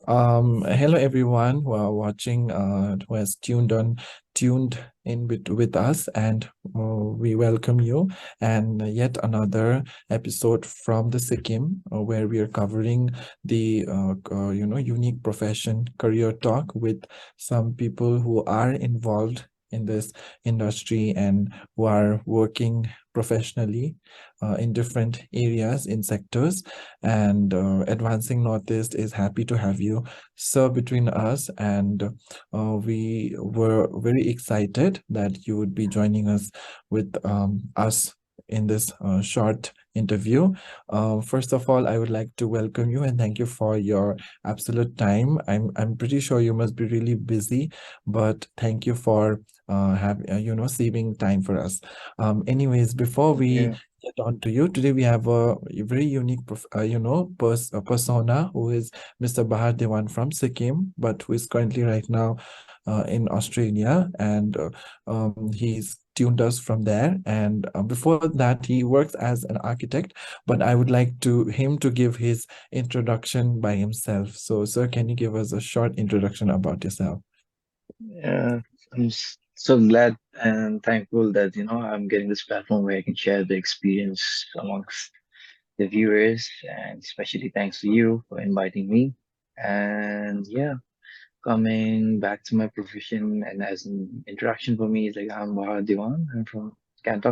Hello everyone who are watching, who has tuned in with us, and we welcome you. And yet another episode from the Sikkim, where we are covering the unique profession career talk with some people who are involved in this industry and who are working professionally in different areas in sectors. And Advancing Northeast is happy to have you, sir, between us. And we were very excited that you would be joining us with us in this short interview. First of all, I would like to welcome you and thank you for your absolute time. I'm pretty sure you must be really busy, but thank you for saving time for us. Anyways, before we Yeah, get on to you. Today we have a very unique, persona who is Mr. Bahar Dewan from Sikkim, but who is currently right now in Australia, and he's tuned us from there. And before that, he works as an architect. But I would like to him to give his introduction by himself. So, sir, can you give us a short introduction about yourself? yeah. So glad and thankful that I'm getting this platform where I can share the experience amongst the viewers, and especially thanks to you for inviting me. And yeah, coming back to my profession and as an introduction for me is like I'm Bahar Dewan. I'm from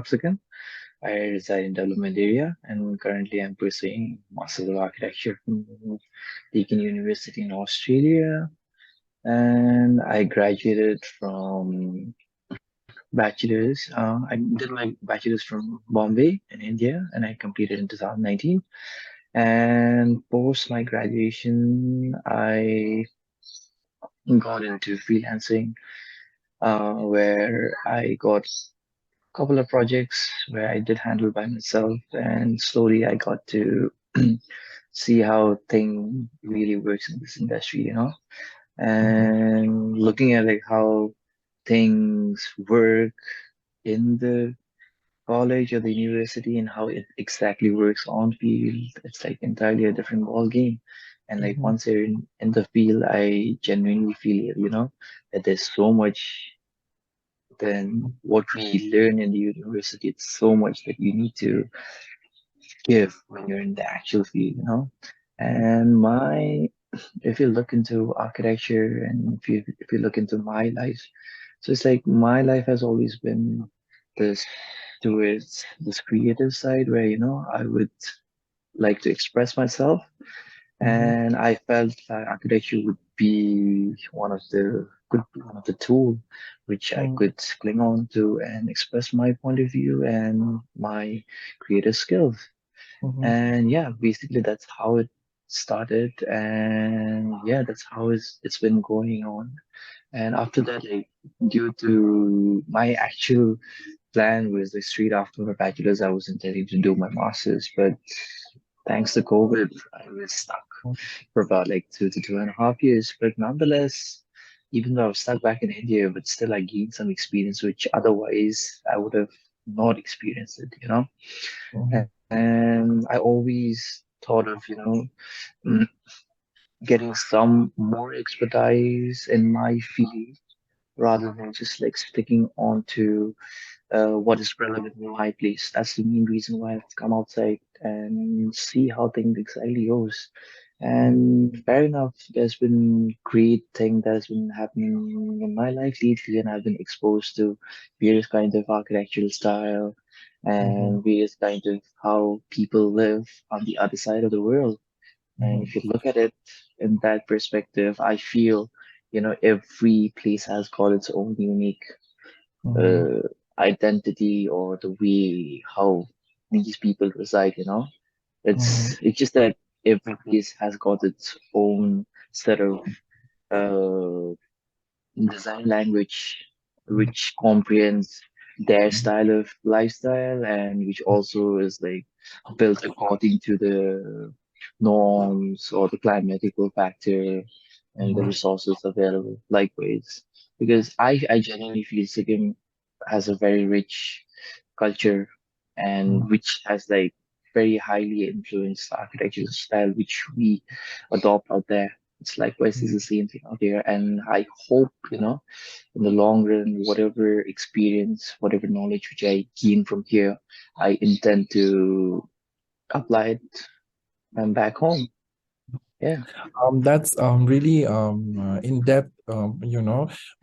Sikkim. I reside in development area and currently I'm pursuing Masters of Architecture from Deakin University in Australia. And I graduated from bachelor's. I did my bachelor's from Bombay in India, and I completed in 2019. And post my graduation, I got into freelancing, where I got a couple of projects where I did handle by myself, and slowly I got to see how thing really works in this industry. Mhm, And looking at like how things work in the college or the university and how it exactly works on field, it's like entirely a different ball game. And like mhm, once you're in the field, I genuinely feel that there's so much than what we learn in the university. It's so much that you need to give when you're in the actual field. And my if you look into architecture and if you look into my life, so it's like my life has always been this towards this creative side where I would like to express myself, mhm, and I felt that architecture would be one of the tool which I mhm, could cling on to and express my point of view and my creative skills. mhm, And yeah, basically that's how it started, and yeah, that's how it's been going on. And after that, like due to my actual plan was like straight after my bachelor's, I was intending to do my master's, but thanks to COVID, I was stuck for about like 2 to 2.5 years. But nonetheless, even though I was stuck back in India, but still I gained some experience which otherwise I would have not experienced it. mhm, And I always thought of, mm, getting some more expertise in my field rather than just like sticking on to what is relevant in my place. That's the main reason why I've come outside and see how things exactly goes. mhm, And fair enough, there's been great thing that has been happening in my life lately, and I've been exposed to various kinds of architectural style mhm, and various kinds of how people live on the other side of the world. And mhm, if you look at it in that perspective, I feel, every place has got its own unique mhm, uh, identity or the way how these people reside. mhm, It's just that every place has got its own set of uh, design language which comprehends their mhm, style of lifestyle and which also is like built according to the norms or the climatical factor and the mhm, resources available. Likewise, because I genuinely feel Sikkim has a very rich culture and which has like very highly influenced architectural style which we adopt out there. It's likewise is the same thing out here. And I hope, in the long run, whatever experience, whatever knowledge which I gain from here, I intend to apply it back home. Yeah. That's really in-depth,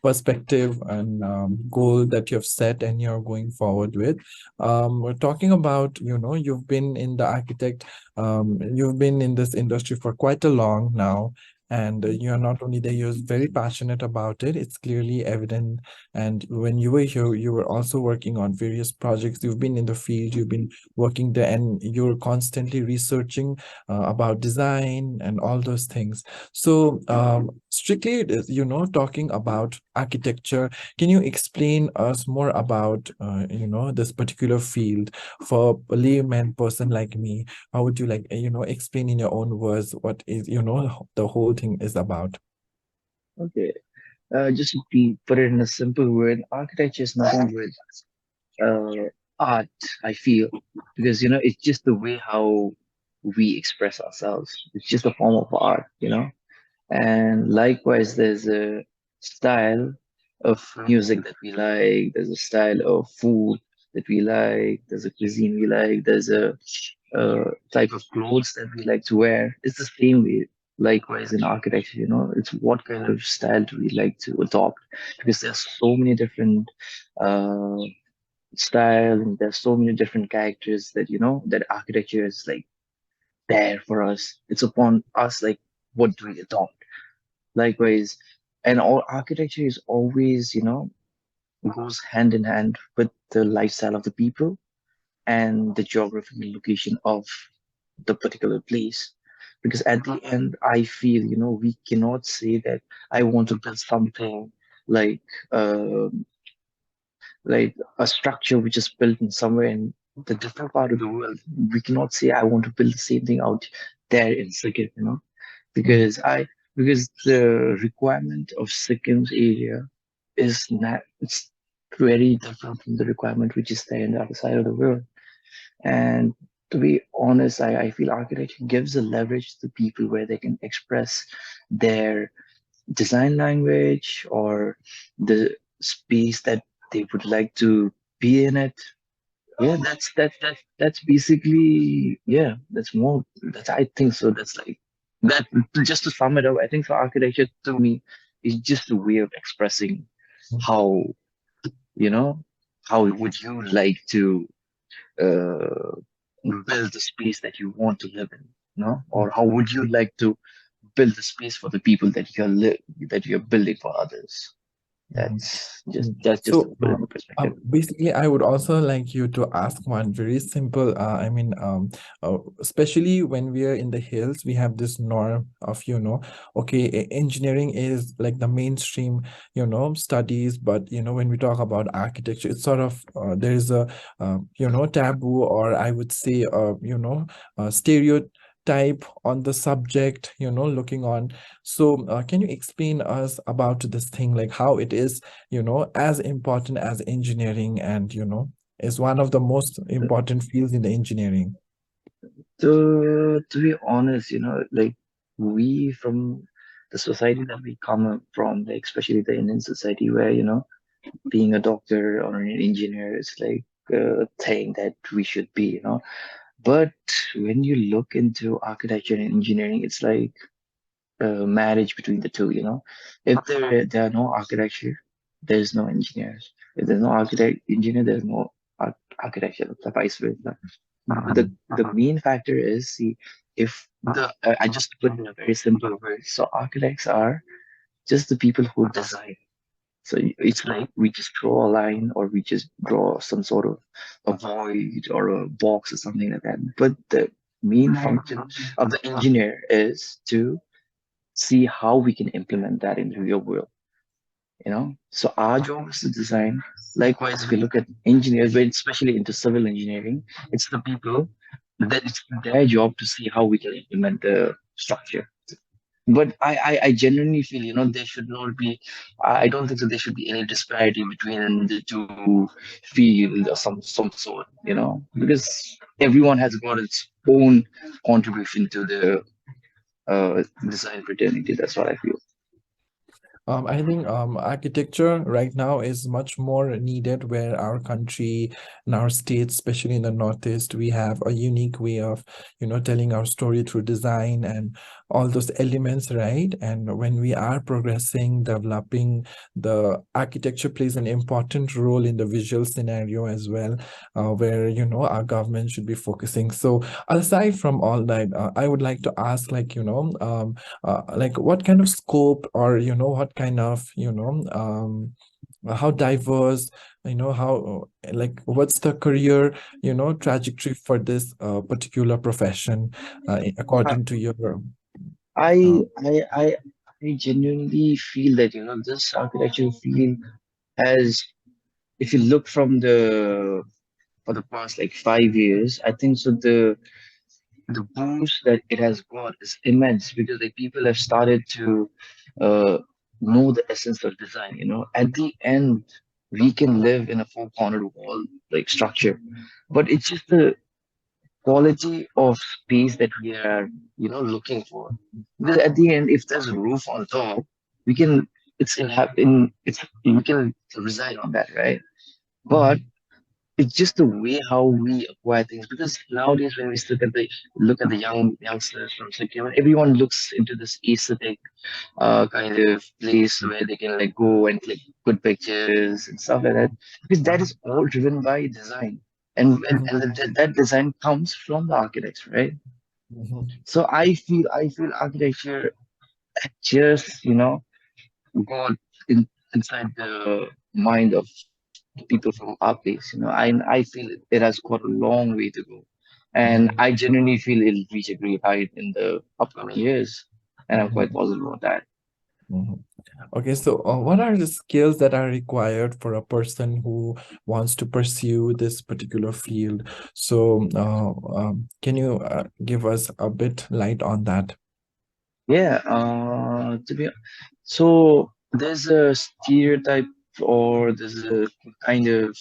perspective and goal that you've set and you're going forward with. We're talking about, you've been in the architect, you've been in this industry for quite a long now, and you're not only there, you're very passionate about it. It's clearly evident. And when you were here, you were also working on various projects. You've been in the field, you've been working there, and you're constantly researching about design and all those things. So, strictly, it is, talking about architecture, can you explain us more about, this particular field for a layman person like me? How would you like, explain in your own words what is, the whole thing is about? Okay. Just to put it in a simple word, architecture is nothing but art, I feel, because it's just the way how we express ourselves. It's just a form of art. And likewise, there's a style of music that we like, there's a style of food that we like, there's a cuisine we like, there's a type of clothes that we like to wear. It's the same way. Likewise, in architecture, it's what kind of style do we like to adopt? Because there's so many different uh, style and there's so many different characters that architecture is like there for us. It's upon us, like, what do we adopt? Likewise, and all architecture is always, goes hand in hand with the lifestyle of the people and the geographical location of the particular place. Because at the end, I feel, we cannot say that I want to build something like like a structure which is built in somewhere in the different part of the world. We cannot say I want to build the same thing out there in Sikkim, Mm, because the requirement of Sikkim's area is not it's very different from the requirement which is there in the other side of the world. And to be honest, I feel architecture gives a leverage to people where they can express their design language or the space that they would like to be in it. Yeah, that's basically, yeah, that's more that's I think so. That's like that just to sum it up, I think so architecture to me is just a way of expressing mm, how, you know, how would you like to uh build the space that you want to live in, mm, or how would you like to build the space for the people that you're building for others. mm. That's just to So, put it in perspective. basically, I would also like you to ask one very simple. I mean, especially when we are in the hills, we have this norm of, okay, engineering is like the mainstream, studies, but when we talk about architecture, it's sort of there is a, taboo, or I would say, stereotype on the subject, looking on. So, can you explain us about this thing, like how it is, as important as engineering, and, is one of the most important fields in the engineering. To be honest, like we from the society that we come up from, like especially the Indian society, where being a doctor or an engineer is like a thing that we should be. But when you look into architecture and engineering, it's like marriage between the two. If there are no architecture, there's no engineers. If there's no engineer, there's no architecture, the vice versa. The main factor is, see, if I just put it in a very simple word. So architects are just the people who design. So it's like we just draw a line or we just draw some sort of a void or a box or something like that. But the main function of the engineer is to see how we can implement that in the real world. So our job is to design. Likewise, if you look at engineers, but especially into civil engineering, it's the people that it's their job to see how we can implement the structure. But I genuinely feel, there should not be, I don't think that there should be any disparity between the two fields or some sort, because everyone has got its own contribution to the design fraternity. That's what I feel. I think architecture right now is much more needed where our country and our state, especially in the Northeast, we have a unique way of, telling our story through design and all those elements, right? And when we are progressing, developing, the architecture plays an important role in the visual scenario as well, where, our government should be focusing. So aside from all that, I would like to ask, like, like what kind of scope, or what kind of how diverse, how like what's the career trajectory for this particular profession, I according to your uh, I I I I genuinely feel that this architectural field has, if you look from the for the past like 5 years, I think so the boost that it has got is immense because like people have started to uh, know the essence of design. At the end, we can live in a four-cornered wall like structure, but it's just the quality of space that we are looking for. Because at the end, if there's a roof on top, we can it's we can reside on that, right? But mhm, it's just the way how we acquire things. Because nowadays, when we look at the youngsters from Sikkim, everyone looks into this aesthetic kind of place where they can like go and click good pictures and stuff like that. Because that is all driven by design, and that design comes from the architects, right? mhm, So I feel architecture just got inside the mind of the people from our place. I feel it has got a long way to go, and mhm, I genuinely feel it'll reach a great height in the upcoming years, and I'm quite mhm, positive about that. mhm. Okay, so what are the skills that are required for a person who wants to pursue this particular field? So, can you give us a bit light on that? Yeah, so there's a stereotype, or there's a kind of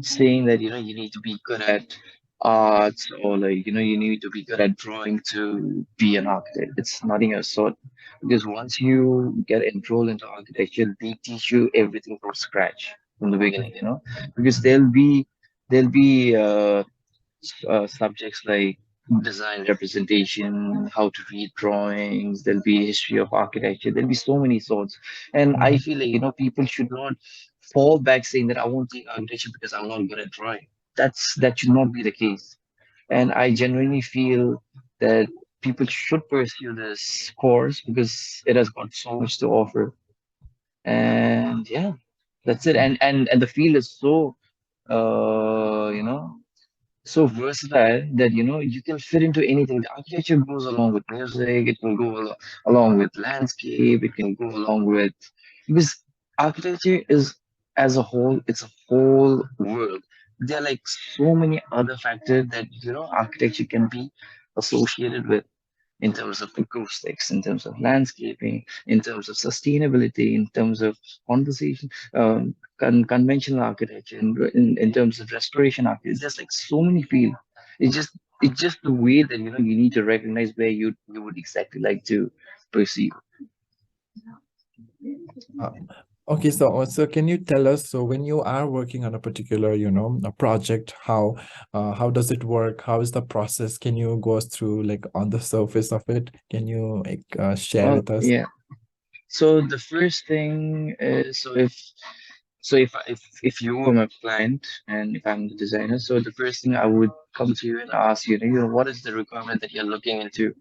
saying that you need to be good at arts, or like you need to be good at drawing to be an architect. It's nothing of sort, because once you get enrolled into architecture, they teach you everything from scratch from the beginning. Because there'll be subjects like design representation, how to read drawings, there'll be history of architecture, there'll be so many sorts. And I Mhm, feel like, people should not fall back saying that I won't take architecture because I'm not good at drawing. That should not be the case. And I genuinely feel that people should pursue this course because it has got so much to offer. And yeah, that's it. And the field is so so versatile that you can fit into anything. The architecture goes along with music, it can go along with landscape, it can go along with, because architecture is, as a whole, it's a whole world. There are like so many other factors that architecture can be associated with, in terms of acoustics, in terms of landscaping, in terms of sustainability, in terms of conversation, conventional architecture, in terms of restoration architecture. There's like so many fields. It's just the way that you need to recognize where you would exactly like to pursue. Um, okay, so can you tell us, so when you are working on a particular, a project, how does it work? How is the process? Can you go us through like on the surface of it? Can you like share Well, with us? yeah. So the first thing is, so if you were my client and if I'm the designer, so the first thing I would come to you and ask you, what is the requirement that you're looking into?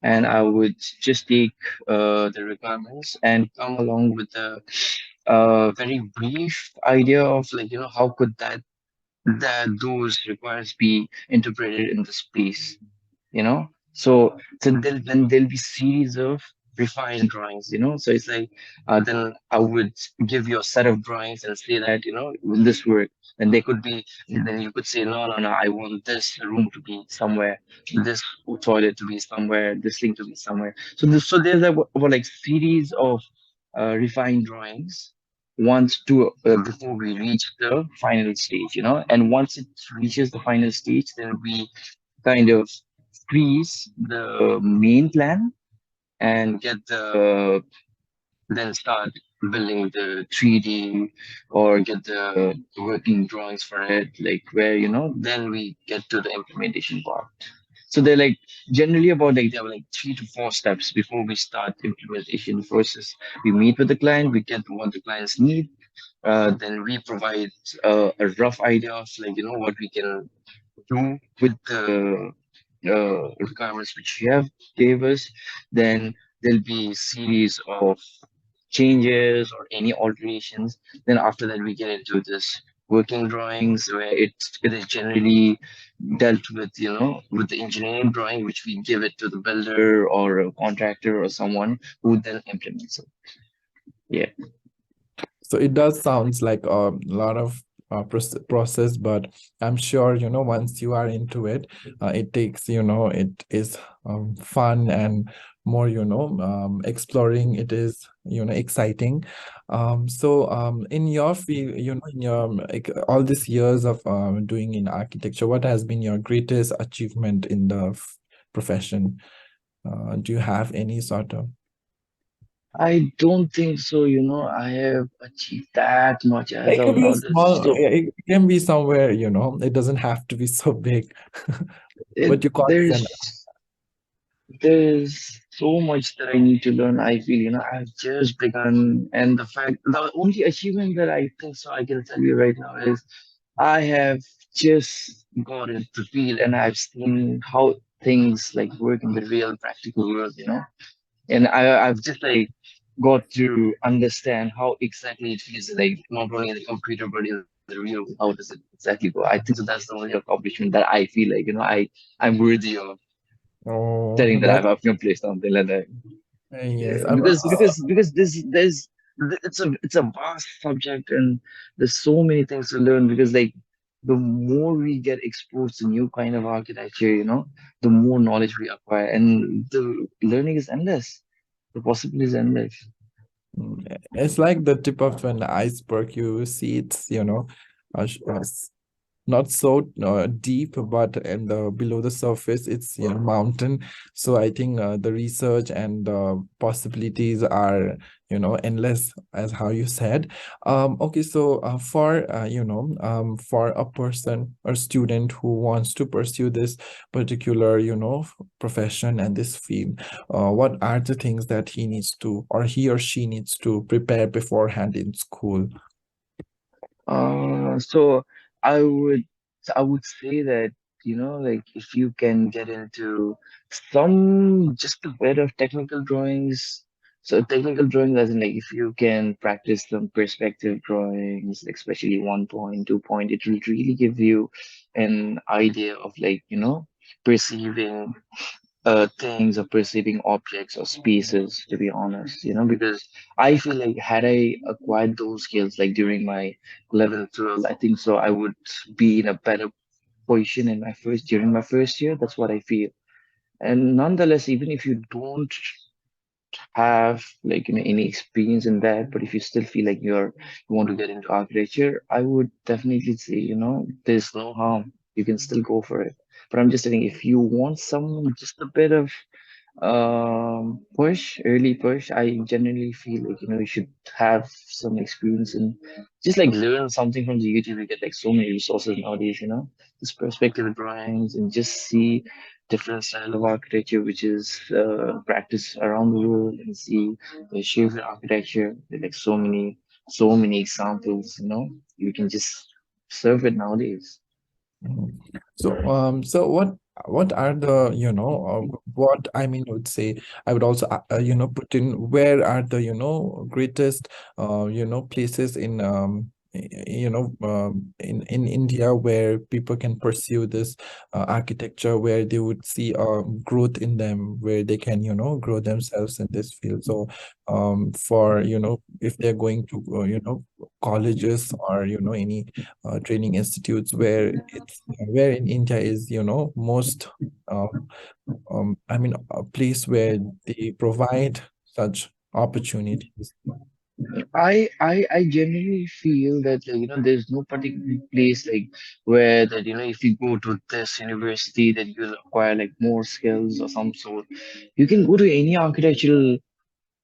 And I would just take the requirements and come along with a very brief idea of, like, how could that those requirements be interpreted in the space, so then there'll be series of refined drawings, so it's like, then I would give you a set of drawings and say that, will this work? And they could be, then you could say, no, no, no, I want this room to be somewhere, this toilet to be somewhere, this thing to be somewhere. So there's about like series of refined drawings once to before we reach the final stage, and once it reaches the final stage, then we kind of freeze the main plan and get the then start building the 3D or get the working drawings for it, like where, then we get to the implementation part. So they're like generally about like there are like 3 to 4 steps before we start implementation. First is we meet with the client, we get what the clients need, then we provide a rough idea of like what we can do with the requirements which we have gave us. Then there'll be series of changes or any alterations. Then after that, we get into this working drawings where it is generally dealt with, with the engineering drawing, which we give it to the builder or a contractor or someone who then implements it. Yeah. So it does sounds like a lot of process, but I'm sure, once you are into it, it takes, it is fun and more, exploring. It is, exciting. In your field, in your like, all these years of doing in architecture, what has been your greatest achievement in the profession? Do you have any sort of? I don't think so. I have achieved that much as It of could be a now. There's small, so it can be somewhere, it doesn't have to be so big. it But you call it an, there's so much that I need to learn. I feel, I've just begun, and the only achievement that I think so I can tell you right now is I have just got into the field and I've seen how things like work in the real practical world, and I've just like got to understand how exactly it feels like not only in the computer but in the real. How does it exactly go? I think so. That's the only accomplishment that I feel like I'm worthy of oh, telling that that, I've accomplished something like that. yes. Yeah, I'm, because there's it's a vast subject and there's so many things to learn because like the more we get exposed to new kind of architecture, the more knowledge we acquire and the learning is endless. The possibility is endless. it's like the tip of an iceberg. You see it's, not so deep, but in the below the surface, it's mountain. So I think the research and possibilities are endless, as how you said. Okay, so for for a person or student who wants to pursue this particular profession and this field, what are the things that he needs to, or he or she needs to prepare beforehand in school? So I would I would say that, like if you can get into some just a bit of technical drawings. So technical drawings as in like if you can practice some perspective drawings, like especially 1 point, 2 point, it will really give you an idea of like, perceiving things or perceiving objects or spaces, to be honest, because I feel like had I acquired those skills like during my 11th, 12th, I think so I would be in a better position in my first during my first year. That's what I feel. And nonetheless, even if you don't have like any experience in that, but if you still feel like you want to get into architecture, I would definitely say, there's no harm. You can still go for it. But I'm just saying if you want some just a bit of early push, I generally feel like you should have some experience and just like learn something from the YouTube. You get like so many resources nowadays, just perspective drawings and just see different style of architecture which is practiced around the world and see the shape of architecture. There are like so many examples, you can just serve it nowadays. Mhm. So what are the, what I mean, would say, I would also, put in, where are the, greatest, places in, in India where people can pursue this architecture, where they would see growth in them, where they can, grow themselves in this field. So, for, if they're going to, colleges or, any training institutes, where in India is most I mean a place where they provide such opportunities. I genuinely feel that there's no particular place like where that if you go to this university that you'll acquire like more skills or some sort. You can go to any architectural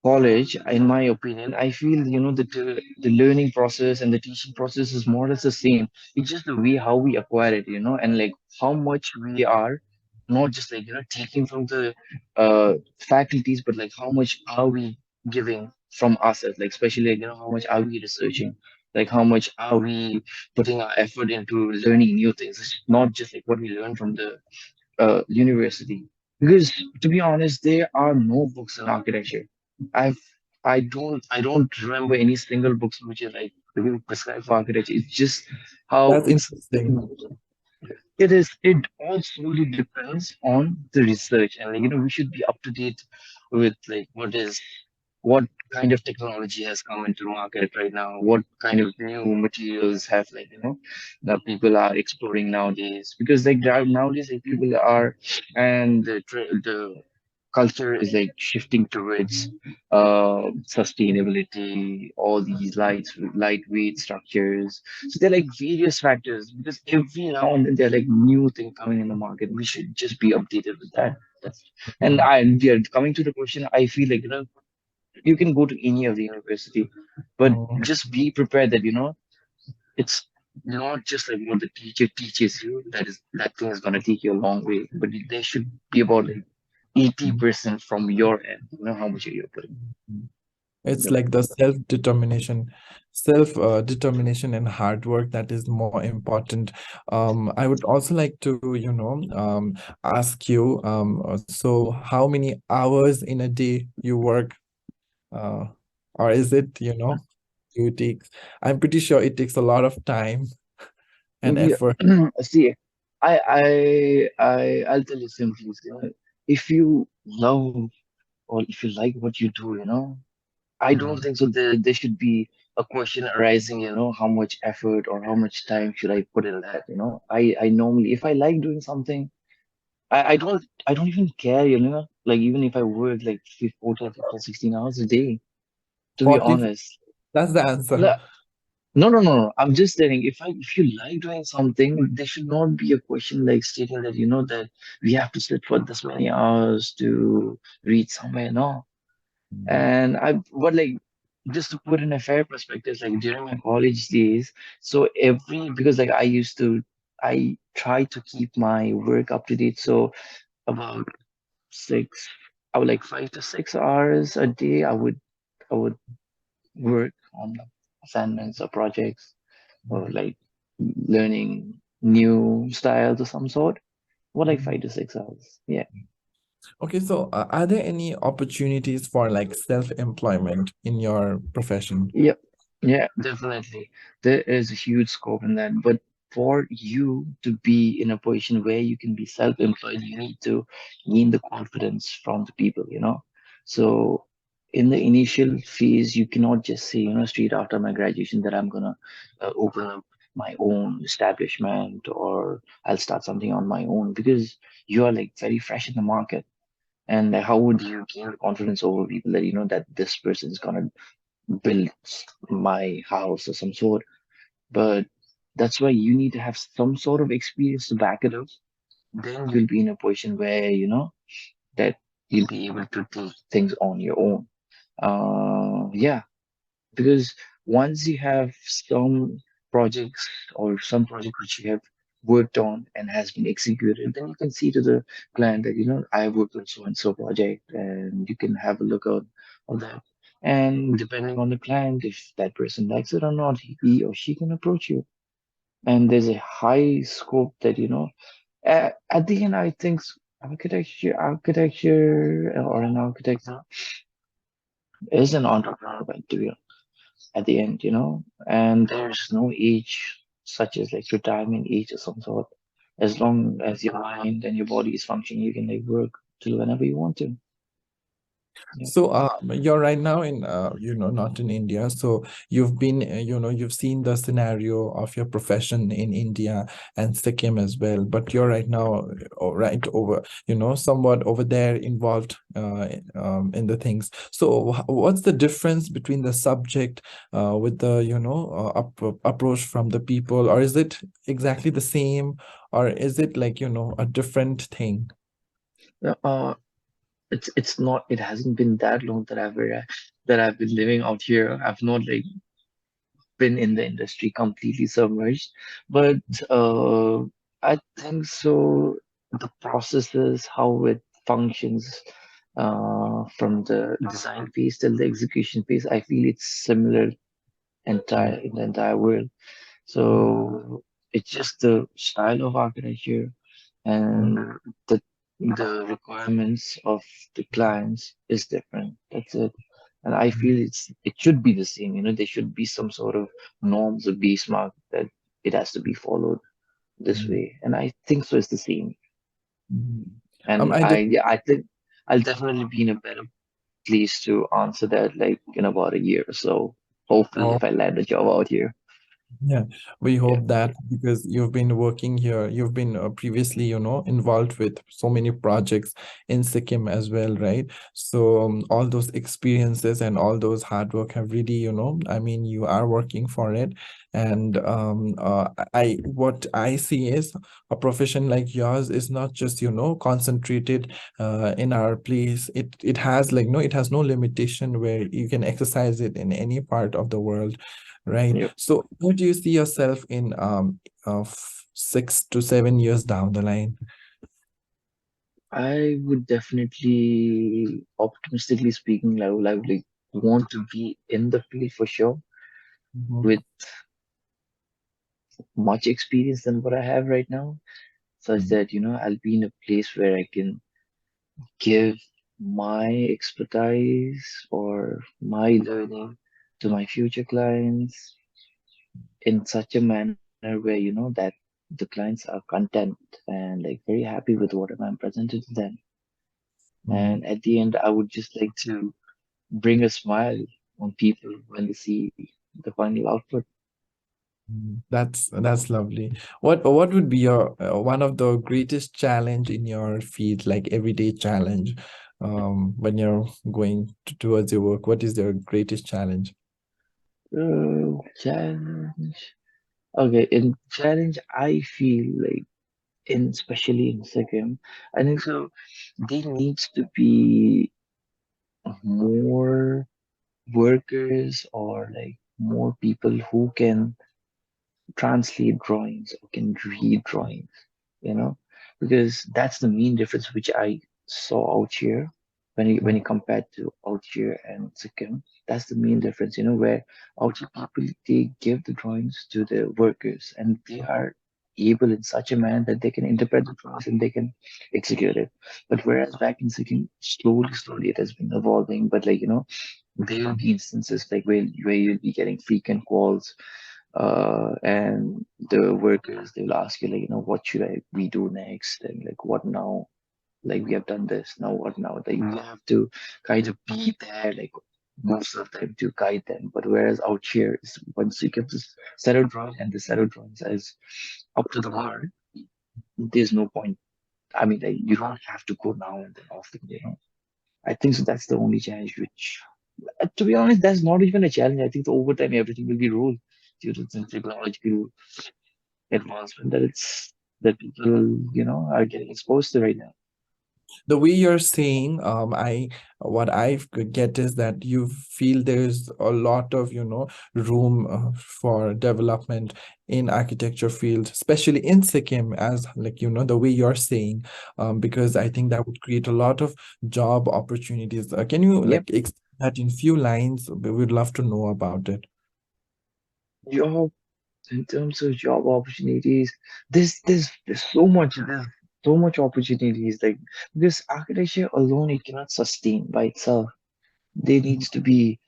college, in my opinion. I feel that the learning process and the teaching process is more or less the same. It's just the way how we acquire it, and like how much we are not just like taking from the faculties, but like how much are we giving from ourselves, like especially like, how much are we researching, like how much are we putting our effort into learning new things. It's not just like what we learn from the university. Because to be honest, there are no books in architecture. I've I don't remember any single books which is like really prescribed for architecture. It's just how That's interesting. it all solely depends on the research, and like we should be up to date with like what kind of technology has come into the market right now, what kind of new materials have like that people are exploring nowadays. Because like nowadays like people are, and the culture is like shifting towards sustainability, all these lightweight structures. So they're like various factors, because every now and then there are like new thing coming in the market. We should just be updated with that. That's, and Mhm. we are coming to the question. I feel like you can go to any of the university, but Oh, just be prepared that it's not just like what the teacher teaches you. That thing is gonna take you a long way, but there should be about like 80% from your end. How much are you putting? mhm. It's Yep. like the self determination and hard work that is more important. I would also like to, ask you, so how many hours in a day you work, uh, or is it, you take, I'm pretty sure it takes a lot of time and Yeah. effort. See, I'll tell you simply, if you love or if you like what you do, I don't Mm. think so. There should be a question arising, how much effort or how much time should I put in that, I normally, if I like doing something, I don't even care, like even if I work like 14, 15, 16 hours a day, to be 40, honest. that's the answer. No, no, no, no, no. I'm just saying, if you like doing something, there should not be a question like stating that that we have to sit for this many hours to reach somewhere. No, Mm. and but like just to put in a fair perspective, like during my college days, so because like I try to keep my work up to date. So about six, I would like 5 to 6 hours a day. I would work on assignments or projects, or like learning new styles of some sort. What, like Mhm. 5 to 6 hours? Yeah. Okay, so are there any opportunities for like self-employment in your profession? Yep. Yeah, definitely. There is a huge scope in that. But for you to be in a position where you can be self-employed, you need to gain the confidence from the people. So in the initial phase, you cannot just say, straight after my graduation that I'm gonna open up my own establishment, or I'll start something on my own, because you are like very fresh in the market. And how would you gain confidence over people that that this person is gonna build my house or some sort? But that's why you need to have some sort of experience to back it up. Then you'll be in a position where that you'll be able to do things on your own. Yeah, because once you have some projects or some project which you have worked on and has been executed, then you can see to the client that I worked on so and so project, and you can have a look on that. And depending on the client, if that person likes it or not, he or she can approach you. And there's a high scope that at the end, I think architecture or an architect is an entrepreneur, by to be at the end, and there's no age such as like retirement age or some sort. As long as your mind and your body is functioning, you can like work till whenever you want to. Yeah. So you're right now in not in India. So you've been you've seen the scenario of your profession in India and Sikkim as well. But you're right now right over somewhat over there involved in the things. So what's the difference between the subject with the approach from the people, or is it exactly the same, or is it like a different thing? Yeah, it's not. It hasn't been that long that I've been living out here. I've not like been in the industry completely submerged, but I think so. The processes, how it functions, from the design phase till the execution phase, I feel it's similar Mm, entire in the entire world. mm, So it's just the style of architecture mm, and the requirements of the clients is different. That's it. And I mm, feel it should be the same. There should be some sort of norms or benchmark that it has to be followed this mm, way. And I think so. It's the same. mm. And I did. I think I'll definitely be in a better place to answer that like in about a year or so. Hopefully, if I land a job out here. Yeah, we Yeah. hope that because you've been working here, you've been previously, involved with so many projects in Sikkim as well, right? So all those experiences and all those hard work have really, I mean, you are working for it. And what I see is a profession like yours is not just, concentrated in our place. It has like, no, it has no limitation where you can exercise it in any part of the world. Right. Yep. So where do you see yourself in 6 to 7 years down the line? I would definitely, optimistically speaking, I would like want to be in the field for sure Mhm, with much experience than what I have right now, such mhm, that, I'll be in a place where I can give my expertise or my learning to my future clients in such a manner where, that the clients are content and like very happy with whatever I'm presented to them. mhm, And at the end, I would just like to bring a smile on people when they see the final output. mhm. That's lovely. What would be your one of the greatest challenge in your field, like everyday challenge, when you're going towards your work? What is your greatest challenge? Challenge. Okay, in challenge, I feel like especially in Sikkim, I think so. There needs to be more workers or like more people who can translate drawings or can read drawings, you know, because that's the main difference which I saw out here when you compare to out here and Sikkim. That's the main difference, where out here people they give the drawings to the workers and they are able in such a manner that they can interpret the drawings and they can execute it. But whereas back in Sikkim, slowly it has been evolving. But like, there will be instances like where you'll be getting frequent calls and the workers they will ask you like what should we do next and like what now, like we have done this, now what now, like you have to kind of be there like most of the time to guide them. But whereas out here is once you give this set of drawings and the set of drawings is up to the mark, there's no point. I mean, like you don't have to go now and then often. I think so that's the only challenge which, to be honest, that's not even a challenge. I think the over time everything will be rolled due to the technological advancement that people are getting exposed to right now. The way you're saying, what I could get is that you feel there's a lot of, room for development in architecture field, especially in Sikkim, as like, the way you're saying, because I think that would create a lot of job opportunities. Can you Yep. like explain that in few lines? We would love to know about it. Job in terms of job opportunities, there's so much opportunities like because architecture alone it cannot sustain by itself. There Mhm, needs to be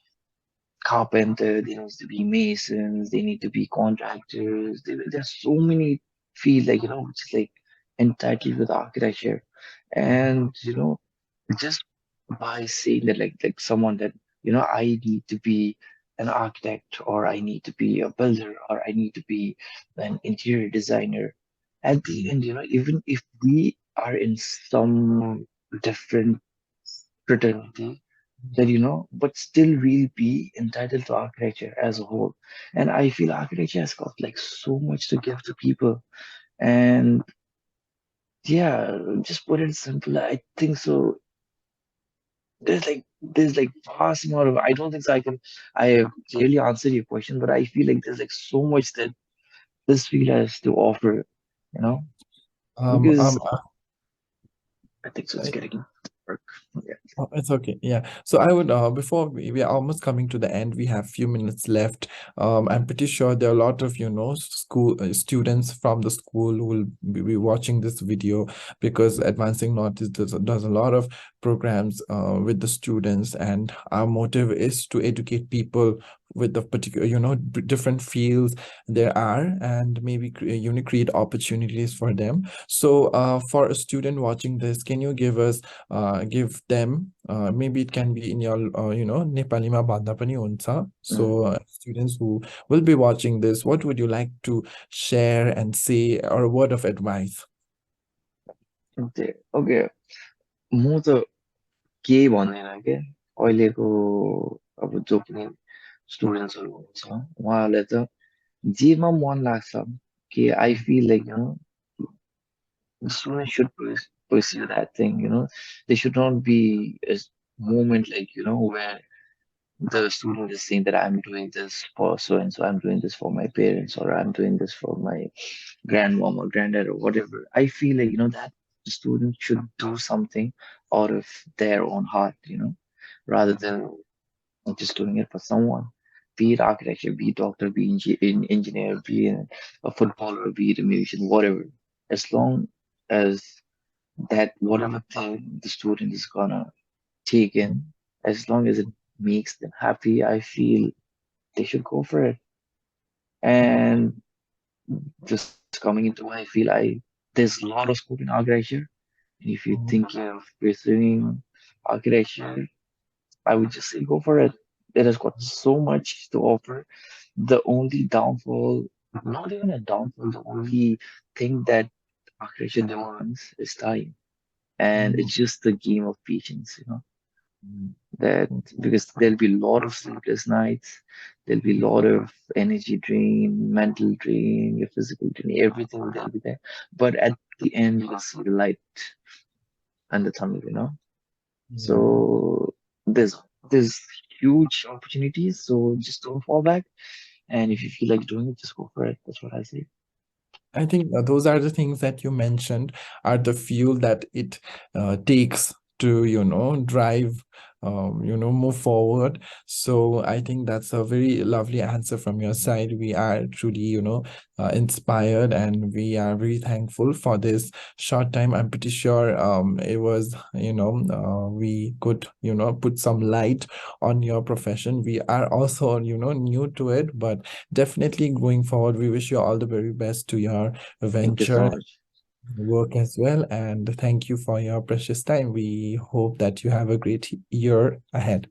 carpenter, there needs to be masons, they need to be contractors. There's so many fields like which is like entitled with architecture, and just by saying that like someone that I need to be an architect, or I need to be a builder, or I need to be an interior designer. At the end, even if we are in some different fraternity, that but still we'll be entitled to architecture as a whole. And I feel architecture has got like so much to give to people. And yeah, just put it simple, I think so. There's like vast amount of, I don't think so I have clearly answered your question, but I feel like there's like so much that this field has to offer, you know, Um, because um, I think so it's uh, getting work. Yeah. Oh, it's okay. Yeah. So I would before we are almost coming to the end. We have few minutes left. I'm pretty sure there are a lot of school students from the school who will be watching this video, because Advancing Northeast does a lot of programs with the students, and our motive is to educate people with the particular different fields there are, and maybe create opportunities for them. So for a student watching this, can you give them, maybe it can be in your Nepalima bhanda pani huncha. Mm. So students who will be watching this, what would you like to share and say, or a word of advice? Okay, okay. म त केही भन्दैन के अहिलेको अब जो पनि स्टुडेन्ट्सहरू हुन्छ उहाँहरूलाई त जेमा मन लाग्छ कि आई feel like the student should pursue that thing, There should not be a moment like, where the student is saying that I'm doing this for so and so, I'm doing this for my parents, or I'm doing this for my grandmom or granddad or whatever. I feel like, that the student should do something out of their own heart, rather than just doing it for someone. Be it architecture, be it doctor, be an engineer, be a footballer, be it a musician, whatever. As long as that whatever thing the student is gonna take in, as long as it makes them happy, I feel they should go for it. And just coming into what I feel, there's a lot of scope in architecture. And if you're Mhm. thinking of pursuing architecture, I would just say go for it. It has got so much to offer. The only downfall, not even a downfall, the only thing that architecture demands is time. And Mhm. it's just a game of patience, Mhm. that because there'll be a lot of sleepless nights, there'll be a lot of energy drain, mental drain, your physical drain, everything will be there. But at the end, you'll see the light and the tunnel, Mhm. So there's huge opportunities. So just don't fall back. And if you feel like doing it, just go for it. That's what I say. I think those are the things that you mentioned are the fuel that it takes to, drive, move forward. So I think that's a very lovely answer from your side. We are truly, inspired, and we are very thankful for this short time. I'm pretty sure it was, we could, put some light on your profession. We are also, new to it, but definitely going forward, we wish you all the very best to your Thank you so venture much. work as well. And thank you for your precious time. We hope that you have a great year ahead.